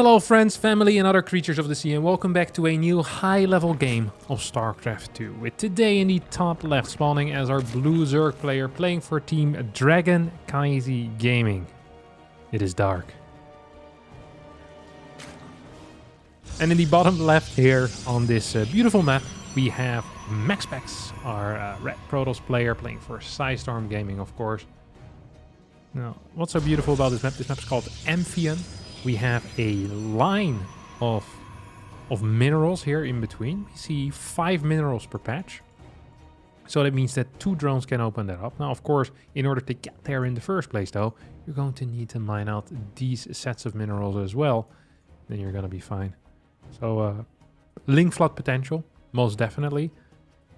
Hello friends, family and other creatures of the sea, and welcome back to a new high-level game of StarCraft 2. With today in the top left spawning as our blue Zerg player playing for team Dragon Kaizi Gaming. It is dark. And in the bottom left here on this beautiful map, we have MaxPax, our red Protoss player playing for Storm Gaming, of course. Now, what's so beautiful about this map? This map is called Amphion. We have a line of minerals here in between. We see 5 minerals per patch. So that means that 2 drones can open that up. Now, of course, in order to get there in the first place, though, you're going to need to mine out these sets of minerals as well. Then you're going to be fine. So, link flood potential, most definitely.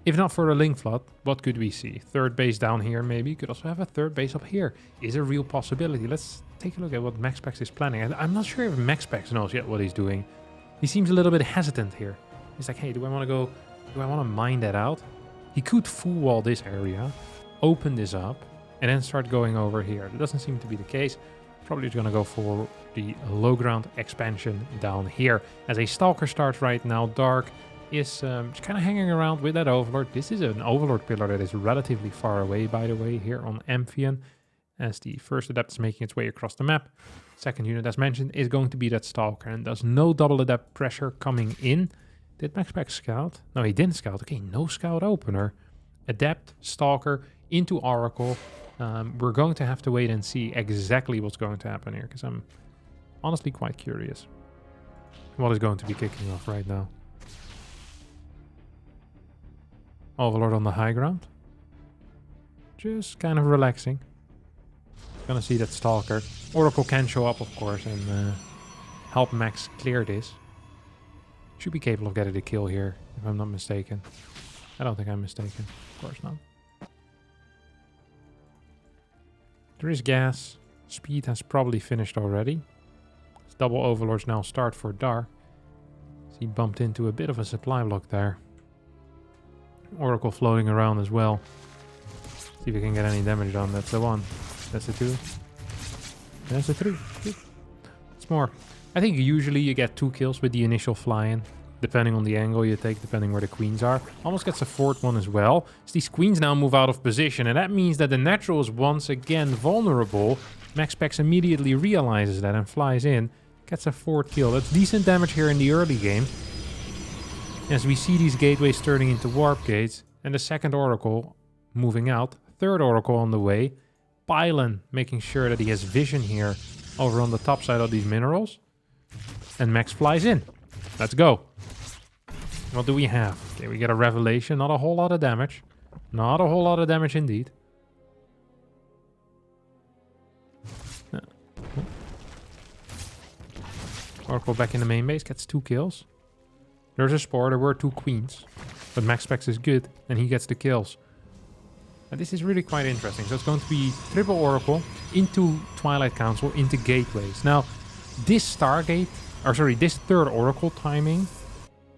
If not for a link flood, what could we see? Third base down here, maybe. You could also have a third base up here. Is a real possibility. Let's take a look at what MaxPax is planning. I'm not sure if MaxPax knows yet what he's doing. He seems a little bit hesitant here. He's like, hey, do I want to mine that out? He could full wall this area, open this up, and then start going over here. That doesn't seem to be the case. Probably going to go for the low ground expansion down here. As a Stalker starts right now, Dark is just kind of hanging around with that Overlord. This is an Overlord pillar that is relatively far away, by the way, here on Amphion. As the first adept is making its way across the map. Second unit, as mentioned, is going to be that Stalker. And there's no double adept pressure coming in. Did MaxPax scout? No, he didn't scout. Okay, no scout opener. Adept, Stalker, into Oracle. We're going to have to wait and see exactly what's going to happen here. Because I'm honestly quite curious. What is going to be kicking off right now? Overlord on the high ground. Just kind of relaxing. Gonna see that Stalker. Oracle can show up, of course, and help Max clear this. Should be capable of getting a kill here, if I'm not mistaken. I don't think I'm mistaken. Of course not. There is gas. Speed has probably finished already. This double Overlords now start for Dark. So he bumped into a bit of a supply block there. Oracle floating around as well. See if we can get any damage on. That's the 1. That's the 2. That's the 3. It's more. I think usually you get 2 kills with the initial fly-in. Depending on the angle you take, depending where the queens are. Almost gets a 4th one as well. So these queens now move out of position. And that means that the natural is once again vulnerable. MaxPax immediately realizes that and flies in. Gets a 4th kill. That's decent damage here in the early game. As we see these gateways turning into warp gates. And the second Oracle moving out. Third Oracle on the way. Pylon making sure that he has vision here over on the top side of these minerals. And Max flies in. Let's go. What do we have? Okay, we get a revelation. Not a whole lot of damage. Not a whole lot of damage indeed. Oracle back in the main base. Gets 2 kills. There's a Spore. There were 2 queens. But MaxPax is good. And he gets the kills. And this is really quite interesting. So it's going to be triple Oracle into Twilight Council, into gateways. Now, this Stargate, or sorry, this third Oracle timing,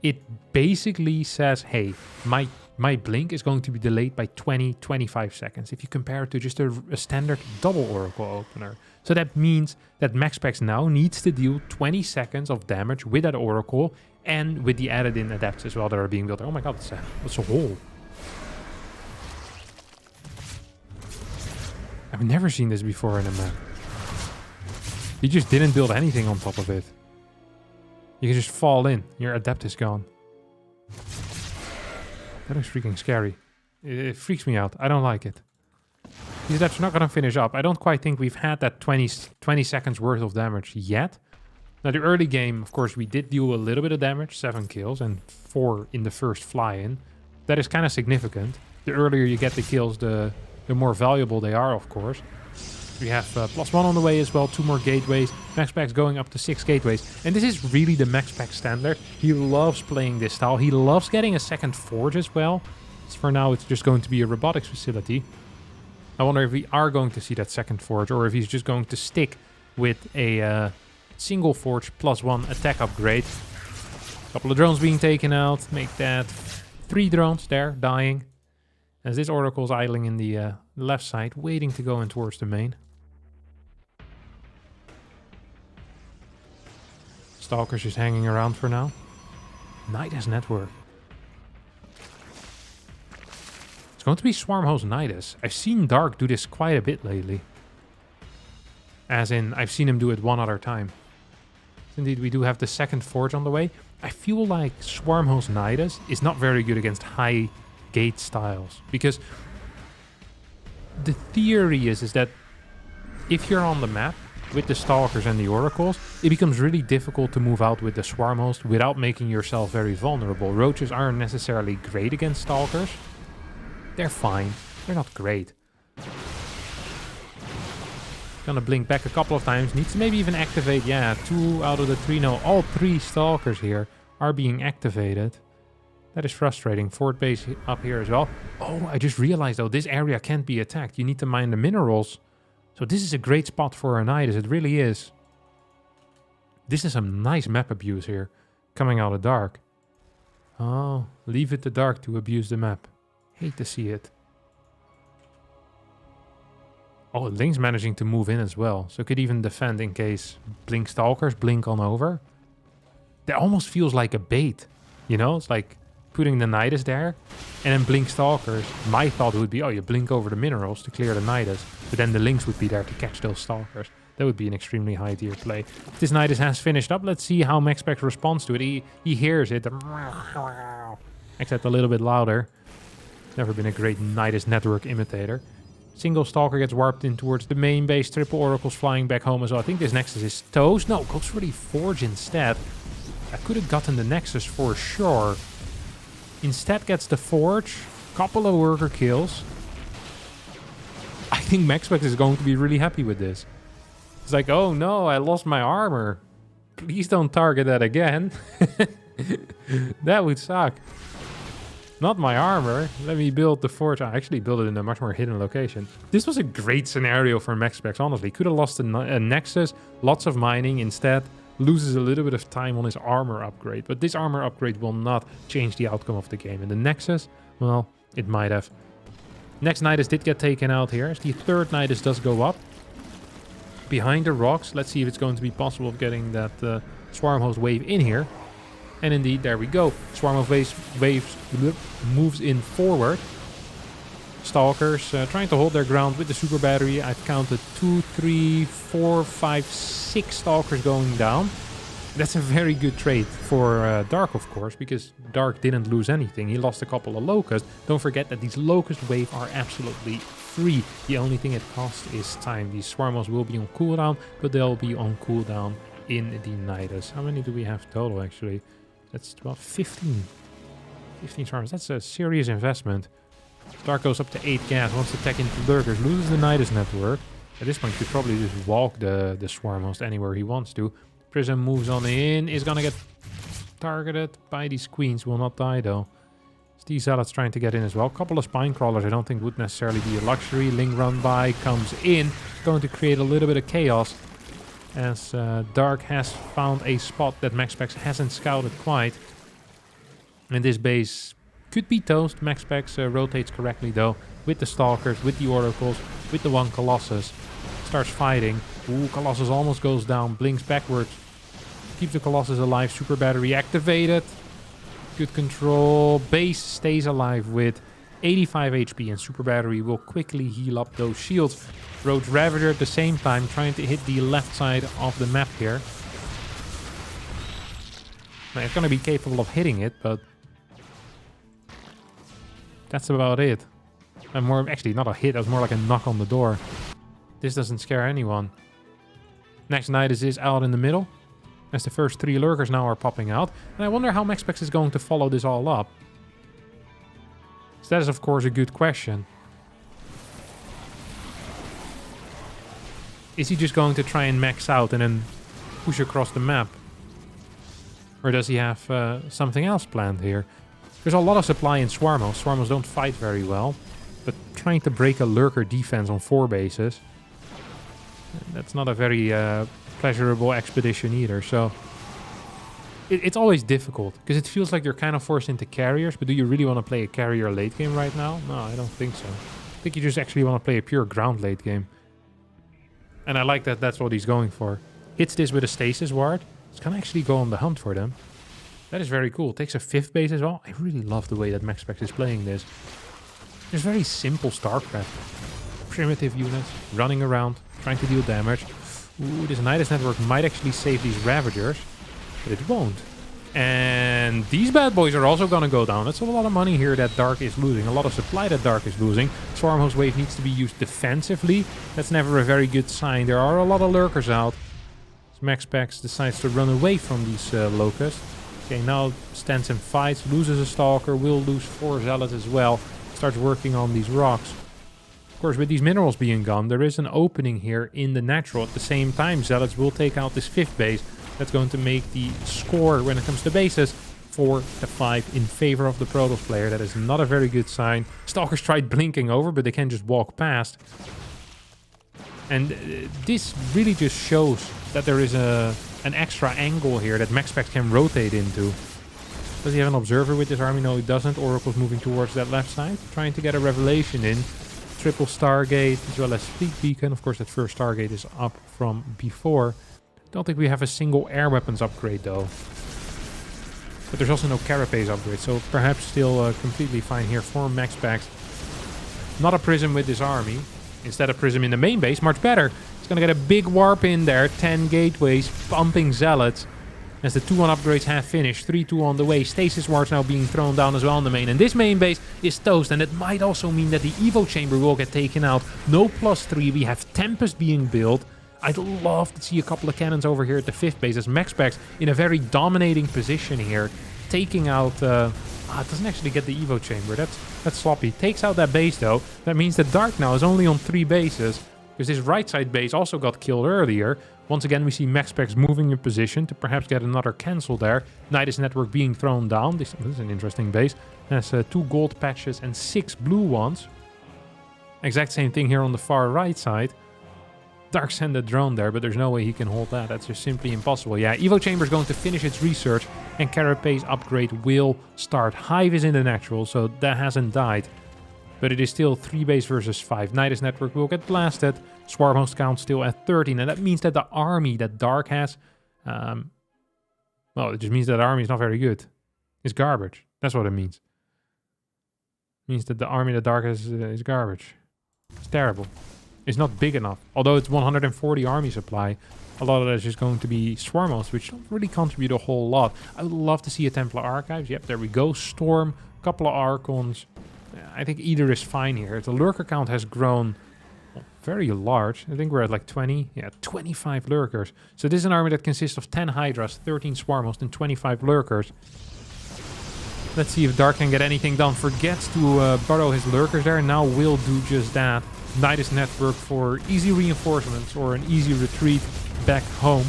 it basically says, hey, my blink is going to be delayed by 20-25 seconds. If you compare it to just a standard double Oracle opener. So that means that MaxPax now needs to deal 20 seconds of damage with that Oracle and with the added in adepts as well that are being built. Oh my god, that's a hole. I've never seen this before in a map. You just didn't build anything on top of it. You can just fall in. Your adept is gone. That is freaking scary. It freaks me out. I don't like it. These adepts are not going to finish up. I don't quite think we've had that 20 seconds worth of damage yet. Now, the early game, of course, we did deal a little bit of damage. 7 kills and 4 in the first fly-in. That is kind of significant. The earlier you get the kills, the more valuable they are, of course. We have +1 on the way as well, 2 more gateways. MaxPax going up to 6 gateways. And this is really the MaxPax standard. He loves playing this style. He loves getting a second forge as well. So for now, it's just going to be a robotics facility. I wonder if we are going to see that second forge, or if he's just going to stick with a single forge +1 attack upgrade. A couple of drones being taken out. Make that 3 drones there, dying. As this Oracle's idling in the left side, waiting to go in towards the main. Stalker's just hanging around for now. Nydus network. It's going to be Swarm Host Nydus. I've seen Dark do this quite a bit lately. As in, I've seen him do it one other time. Indeed, we do have the second Forge on the way. I feel like Swarm Host Nydus is not very good against high gate styles. Because the theory is that if you're on the map with the Stalkers and the Oracles, it becomes really difficult to move out with the Swarm Host without making yourself very vulnerable. Roaches aren't necessarily great against Stalkers. They're fine. They're not great. Gonna blink back a couple of times. Needs to maybe even activate. Yeah, 2 out of the 3. No, all 3 Stalkers here are being activated. That is frustrating. Fort base up here as well. Oh, I just realized though, this area can't be attacked. You need to mine the minerals. So this is a great spot for a Nydus. It really is. This is some nice map abuse here. Coming out of Dark. Oh, leave it to Dark to abuse the map. Hate to see it. Oh, Link's managing to move in as well. So could even defend in case Blink Stalkers blink on over. That almost feels like a bait. You know, it's like putting the Nydus there. And then Blink Stalkers. My thought would be, oh, you blink over the minerals to clear the Nydus. But then the Lynx would be there to catch those Stalkers. That would be an extremely high tier play. This Nydus has finished up. Let's see how MaxSpecs responds to it. He hears it. Except a little bit louder. Never been a great Nydus network imitator. Single Stalker gets warped in towards the main base. Triple Oracles flying back home as well. I think this Nexus is toast. No, goes for the Forge instead. I could have gotten the Nexus for sure. Instead gets the Forge. Couple of worker kills. I think MaxSpecs is going to be really happy with this. It's like, oh no, I lost my armor. Please don't target that again. That would suck. Not my armor. Let me build the Forge. I actually built it in a much more hidden location. This was a great scenario for MaxSpecs, honestly. Could have lost a Nexus, lots of mining. Instead, loses a little bit of time on his armor upgrade. But this armor upgrade will not change the outcome of the game. And the Nexus, well, it might have. Next Nydus did get taken out here. As the third Nydus does go up. Behind the rocks. Let's see if it's going to be possible of getting that Swarm Host wave in here. And indeed, there we go. Swarm of waves moves in forward. Stalkers trying to hold their ground with the super battery. I've counted 2, 3, 4, 5, 6 Stalkers going down. That's a very good trade for Dark, of course, because Dark didn't lose anything. He lost a couple of Locusts. Don't forget that these Locust waves are absolutely free. The only thing it costs is time. These Swarmos will be on cooldown, but they'll be on cooldown in the Nydus. How many do we have total, actually? That's 12, 15. 15 Swarmos. That's a serious investment. Dark goes up to 8 gas, wants to tech into Lurkers, loses the Nydus network. At this point, he could probably just walk the Swarmos anywhere he wants to. Prism moves on in, is gonna get targeted by these queens, will not die though. Steve Zealot's trying to get in as well. A couple of spine crawlers I don't think would necessarily be a luxury. Link run by, comes in, going to create a little bit of chaos. As Dark has found a spot that MaxSpecs hasn't scouted quite. And this base could be toast. MaxSpecs rotates correctly though. With the Stalkers, with the Oracles, with the one Colossus. Starts fighting. Ooh, Colossus almost goes down. Blinks backwards. Keeps the Colossus alive. Super battery activated. Good control. Base stays alive with 85 HP. And super battery will quickly heal up those shields. Roach Ravager at the same time trying to hit the left side of the map here. Now, it's going to be capable of hitting it, but that's about it. And more, actually not a hit, that was more like a knock on the door. This doesn't scare anyone. Next Nydus is out in the middle. As the first 3 Lurkers now are popping out. And I wonder how MaxSpecs is going to follow this all up. So that is of course a good question. Is he just going to try and max out and then push across the map? Or does he have something else planned here? There's a lot of supply in Swarmos. Swarmos don't fight very well. But trying to break a Lurker defense on 4 bases, that's not a very pleasurable expedition either. So it's always difficult because it feels like you're kind of forced into carriers. But do you really want to play a carrier late game right now? No, I don't think so. I think you just actually want to play a pure ground late game. And I like that that's what he's going for. Hits this with a stasis ward. It's gonna actually go on the hunt for them. That is very cool. Takes a 5th base as well. I really love the way that MaxPax is playing this. It's very simple StarCraft. Primitive units running around, trying to deal damage. Ooh, this nydus network might actually save these Ravagers, but it won't. And these bad boys are also gonna go down. That's a lot of money here that Dark is losing. A lot of supply that Dark is losing. Swarmhost Wave needs to be used defensively. That's never a very good sign. There are a lot of lurkers out. So MaxPax decides to run away from these locusts. Okay, now stands and fights, loses a Stalker, will lose 4 Zealots as well. Starts working on these rocks. Of course, with these minerals being gone, there is an opening here in the natural. At the same time, Zealots will take out this 5th base. That's going to make the score when it comes to bases 4-5 in favor of the Protoss player. That is not a very good sign. Stalkers tried blinking over, but they can just walk past. And this really just shows that there is an extra angle here that MaxPax can rotate into. Does he have an observer with this army? No, he doesn't. Oracle's moving towards that left side, trying to get a revelation in. Triple Stargate, as well as Fleet Beacon. Of course, that first Stargate is up from before. Don't think we have a single air weapons upgrade, though. But there's also no carapace upgrade, so perhaps still completely fine here for MaxPax. Not a Prism with this army. Instead of Prism in the main base, much better. It's going to get a big warp in there. 10 gateways, pumping Zealots. As the 2-1 upgrades have finished. 3-2 on the way. Stasis wards now being thrown down as well on the main. And this main base is toast. And it might also mean that the Evo Chamber will get taken out. No +3. We have Tempest being built. I'd love to see a couple of cannons over here at the 5th base. As MaxPax in a very dominating position here. Taking out... it doesn't actually get the Evo Chamber. That's sloppy. Takes out that base though. That means that Dark now is only on 3 bases. Because this right side base also got killed earlier. Once again, we see MaxPax moving in position to perhaps get another cancel there. nydus network being thrown down. This is an interesting base. Has 2 gold patches and 6 blue ones. Exact same thing here on the far right side. Dark sent a drone there, but there's no way he can hold that. That's just simply impossible. Yeah, Evo Chamber is going to finish its research and Carapace upgrade will start. Hive is in the natural, so that hasn't died. But it is still 3 base versus 5. nydus network will get blasted. Swarmhost count still at 13. And that means that the army that Dark has... well, it just means that the army is not very good. It's garbage. That's what it means. It means that the army that Dark has is garbage. It's terrible. It's not big enough. Although it's 140 army supply, a lot of that is just going to be Swarmhosts, which don't really contribute a whole lot. I would love to see a Templar Archives. Yep, there we go. Storm, couple of Archons. I think either is fine here. The lurker count has grown very large. I think we're at like 20. Yeah, 25 lurkers. So this is an army that consists of 10 Hydras, 13 Swarmhosts, and 25 lurkers. Let's see if Dark can get anything done. Forgets to burrow his lurkers there. Now will do just that. nydus network for easy reinforcements or an easy retreat back home.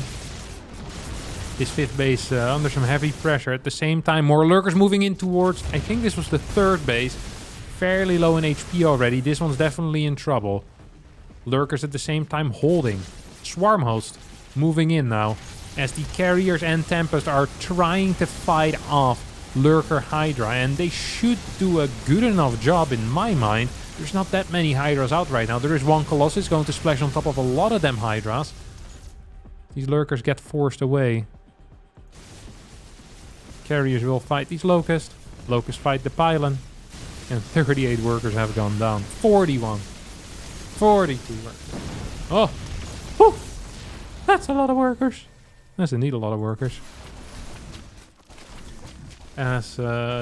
This 5th base under some heavy pressure. At the same time, more lurkers moving in towards... I think this was the 3rd base. Fairly low in HP already. This one's definitely in trouble. Lurkers at the same time holding. Swarmhost moving in now. As the Carriers and Tempest are trying to fight off Lurker Hydra. And they should do a good enough job in my mind. There's not that many Hydras out right now. There is one Colossus going to splash on top of a lot of them Hydras. These Lurkers get forced away. Carriers will fight these Locusts. Locusts fight the Pylon. And 38 workers have gone down. 41. 42 workers. Oh! Whew. That's a lot of workers. That's indeed a lot of workers. As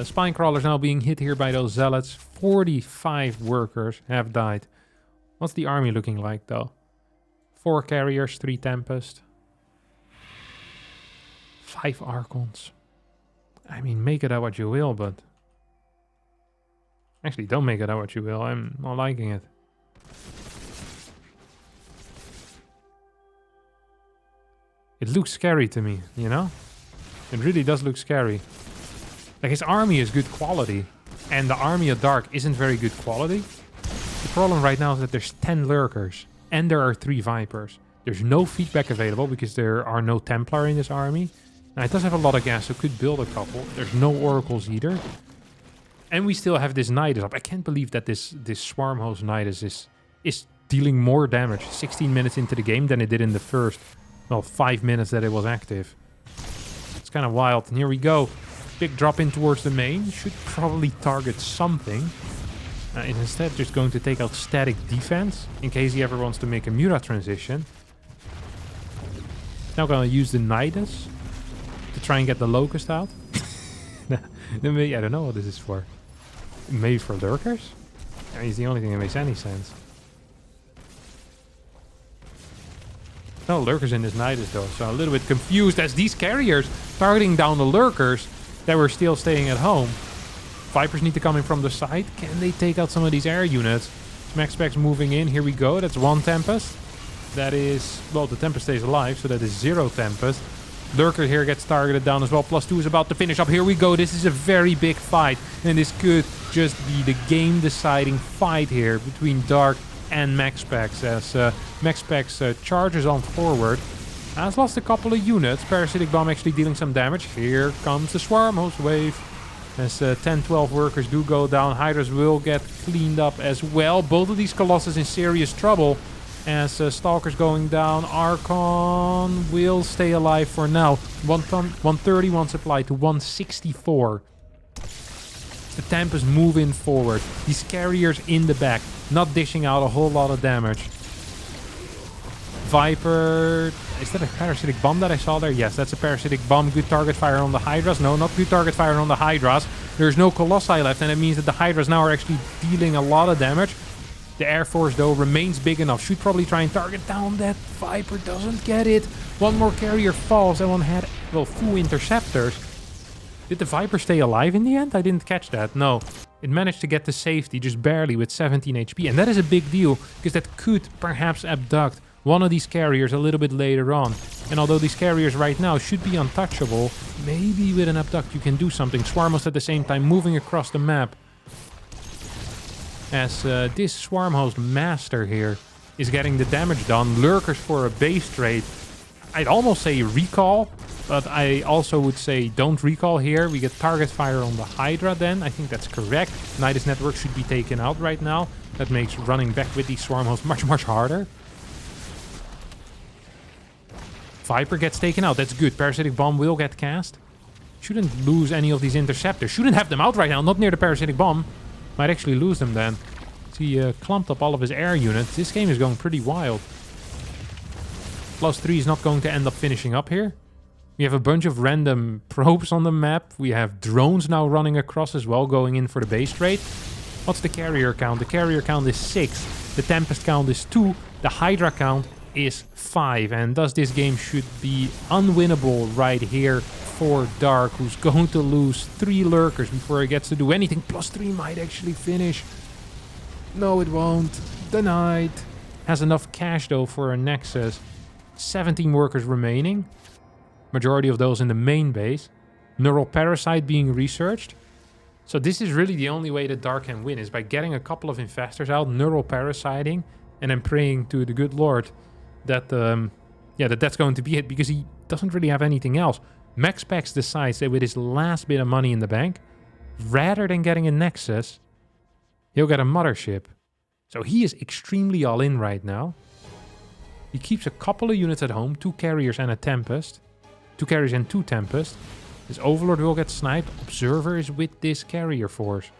Spine Crawlers now being hit here by those Zealots. 45 workers have died. What's the army looking like though? 4 Carriers, 3 Tempest. 5 Archons. I mean, make it out what you will, but... Actually, don't make it out what you will. I'm not liking it. It looks scary to me, you know? It really does look scary. Like, his army is good quality. And the army of Dark isn't very good quality. The problem right now is that there's 10 Lurkers. And there are 3 Vipers. There's no feedback available because there are no Templar in this army. Now, it does have a lot of gas, so could build a couple. There's no Oracles either. And we still have this Nydus up. I can't believe that this Swarmhost Nydus is dealing more damage 16 minutes into the game than it did in the first, well, 5 minutes that it was active. kind of wild. And here we go. Big drop in towards the main. Should probably target something. Is instead just going to take out static defense in case he ever wants to make a Mura transition. Now going to use the nydus to try and get the locust out. I don't know what this is for. Maybe for lurkers? I mean, it's the only thing that makes any sense. No lurkers in this nydus though, so I'm a little bit confused as these carriers targeting down the lurkers that were still staying at home. Vipers need to come in from the side. Can they take out some of these air units? MaxSpecs moving in. Here we go. That's 1 Tempest. That is... Well, the Tempest stays alive, so that is 0 Tempest. Lurker here gets targeted down as well. +2 is about to finish up. Here we go. This is a very big fight. And this could just be the game-deciding fight here between Dark and MaxSpecs. As MaxSpecs charges on forward. Has lost a couple of units. Parasitic Bomb actually dealing some damage. Here comes the Swarm Host Wave. As 10-12 workers do go down, Hydras will get cleaned up as well. Both of these Colossus in serious trouble. As Stalker's going down, Archon will stay alive for now. 131 supply to 164. The Tempest moving forward. These carriers in the back, not dishing out a whole lot of damage. Viper... Is that a parasitic bomb that I saw there? Yes, that's a parasitic bomb. Good target fire on the Hydras. No, not good target fire on the Hydras. There's no Colossi left, and it means that the Hydras now are actually dealing a lot of damage. The Air Force, though, remains big enough. Should probably try and target down that Viper. Doesn't get it. One more carrier falls, and one had, well, full interceptors. Did the Viper stay alive in the end? I didn't catch that. No. It managed to get to safety, just barely, with 17 HP. And that is a big deal, because that could perhaps abduct one of these carriers a little bit later on. And although these carriers right now should be untouchable, maybe with an abduct you can do something. Swarmhost at the same time moving across the map. As this Swarmhost master here is getting the damage done. Lurkers for a base trade. I'd almost say recall, but I also would say don't recall here. We get target fire on the Hydra then. I think that's correct. Nydus network should be taken out right now. That makes running back with these Swarmhosts much harder. Viper gets taken out. That's good. Parasitic Bomb will get cast. Shouldn't lose any of these interceptors. Shouldn't have them out right now. Not near the Parasitic Bomb. Might actually lose them then. He clumped up all of his air units. This game is going pretty wild. +3 is not going to end up finishing up here. We have a bunch of random probes on the map. We have drones now running across as well, going in for the base trade. What's the carrier count? The carrier count is 6. The Tempest count is 2. The Hydra count is 5. And thus this game should be unwinnable right here for Dark, who's going to lose 3 lurkers before he gets to do anything. +3 might actually finish. No, it won't. Denied. Has enough cash though for a Nexus. 17 workers remaining. Majority of those in the main base. Neural Parasite being researched. So this is really the only way that Dark can win, is by getting a couple of infestors out, neural parasiting, and then praying to the good Lord that that's going to be it, because he doesn't really have anything else. MaxSpecs decides that with his last bit of money in the bank, rather than getting a Nexus, he'll get a mothership. So he is extremely all in right now. He keeps a couple of units at home, 2 carriers and a Tempest. 2 carriers and 2 Tempest. His Overlord will get sniped. Observer is with this carrier force.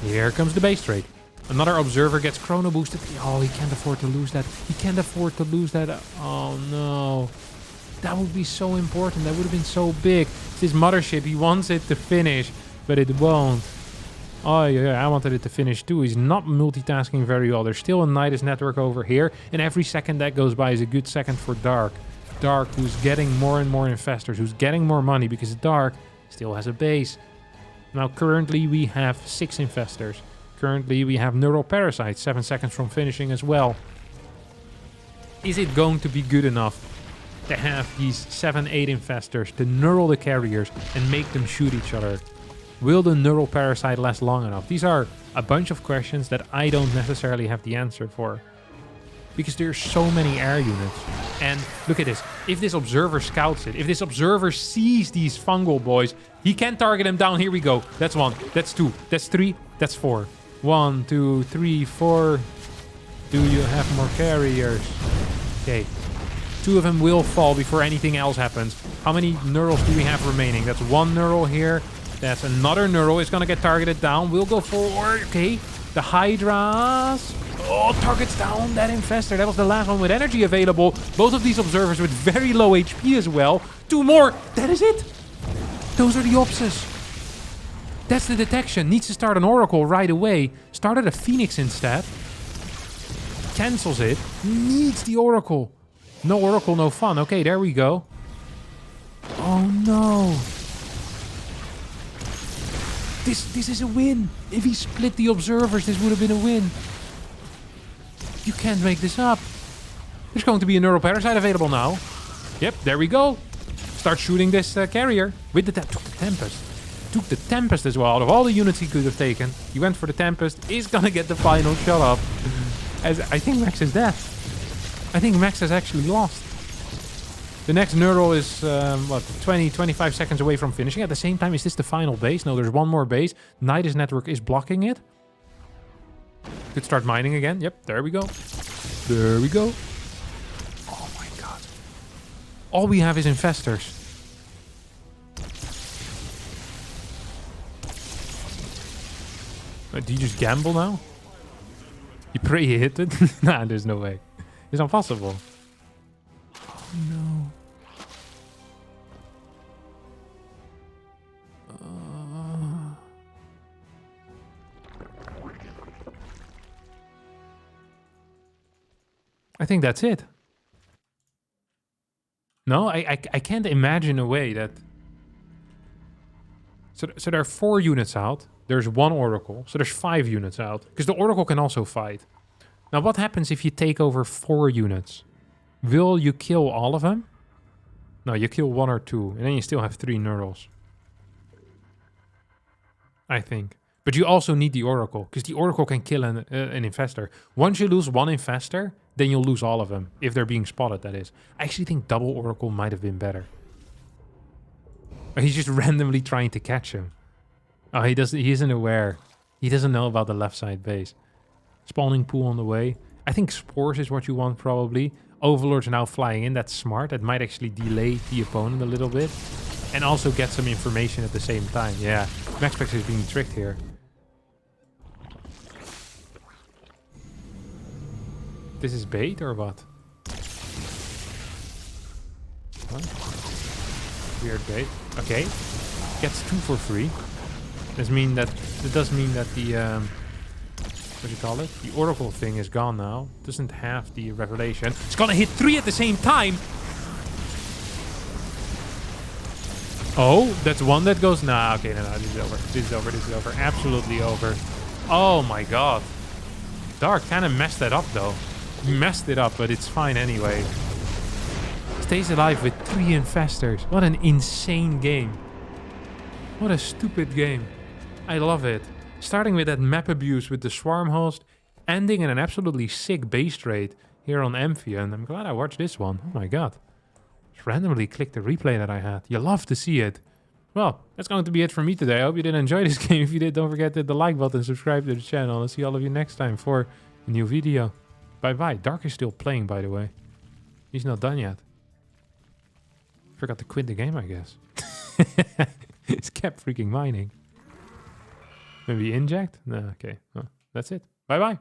Here comes the base trade. Another Observer gets chrono boosted. Oh, he can't afford to lose that. He can't afford to lose that. Oh no. That would be so important. That would have been so big. It's his mothership. He wants it to finish, but it won't. Oh yeah, I wanted it to finish too. He's not multitasking very well. There's still a Nydus network over here, and every second that goes by is a good second for Dark. Dark, who's getting more and more infestors, who's getting more money, because Dark still has a base. Now currently we have 6 infestors. Currently we have Neural Parasites, 7 seconds from finishing as well. Is it going to be good enough to have these 7-8 infestors to neural the carriers and make them shoot each other? Will the Neural Parasite last long enough? These are a bunch of questions that I don't necessarily have the answer for, because there's so many air units. And look at this. If this Observer scouts it, if this Observer sees these fungal boys, he can target them down. Here we go. That's 1. That's 2. That's 3. That's 4. 1, 2, 3, 4. Do you have more carriers? Okay. 2 of them will fall before anything else happens. How many neurals do we have remaining? That's 1 neural here. That's another neural. It's gonna get targeted down. We'll go forward. Okay. The Hydras. Oh, targets down that infestor. That was the last one with energy available. Both of these observers with very low HP as well. 2 more. That is it. Those are the ABUSES. That's the detection. Needs to start an Oracle right away. Started a Phoenix instead. Cancels it. Needs the Oracle. No Oracle, no fun. Okay, there we go. Oh no. This is a win. If he split the observers, this would have been a win. You can't make this up. There's going to be a neural parasite available now. Yep, there we go. Start shooting this carrier with the took the Tempest. Took the Tempest as well. Out of all the units he could have taken, he went for the Tempest. He's gonna get the final shot up. As I think Max is dead. I think Max has actually lost. The next neural is, 25 seconds away from finishing. At the same time, is this the final base? No, there's one more base. Nydus network is blocking it. Could start mining again. Yep, there we go. There we go. Oh my god. All we have is infestors. Do you just gamble now? You pray you hit it? Nah, there's no way. It's impossible. Oh no. I think that's it. No, I can't imagine a way that... So there are 4 units out. There's 1 Oracle. So there's 5 units out. Because the Oracle can also fight. Now what happens if you take over 4 units? Will you kill all of them? No, you kill 1 or 2. And then you still have 3 neurals. I think. But you also need the Oracle. Because the Oracle can kill an infestor. Once you lose 1 infestor, then you'll lose all of them. If they're being spotted, that is. I actually think double Oracle might have been better. He's just randomly trying to catch him. Oh, he isn't aware. He doesn't know about the left side base. Spawning pool on the way. I think spores is what you want probably. Overlords are now flying in. That's smart. That might actually delay the opponent a little bit. And also get some information at the same time. Yeah, MaxPax is being tricked here. This is bait or what? What? Weird bait. Okay. Gets 2 for free. It does mean that the what do you call it? The Oracle thing is gone now. Doesn't have the revelation. It's gonna hit 3 at the same time. Oh, that's 1 that goes. Nah, okay, no, this is over. This is over. This is over. Absolutely over. Oh my god. Dark kind of messed that up though. He messed it up, but it's fine anyway. Stays alive with 3 infestors. What an insane game. What a stupid game. I love it. Starting with that map abuse with the swarm host, ending in an absolutely sick base trade here on Amphion. I'm glad I watched this one. Oh my god. Just randomly clicked the replay that I had. You love to see it. Well, that's going to be it for me today. I hope you did enjoy this game. If you did, don't forget to hit the like button, subscribe to the channel. I'll see all of you next time for a new video. Bye-bye. Dark is still playing, by the way. He's not done yet. Forgot to quit the game, I guess. It's kept freaking mining. Maybe inject? No, okay. Well, that's it. Bye-bye.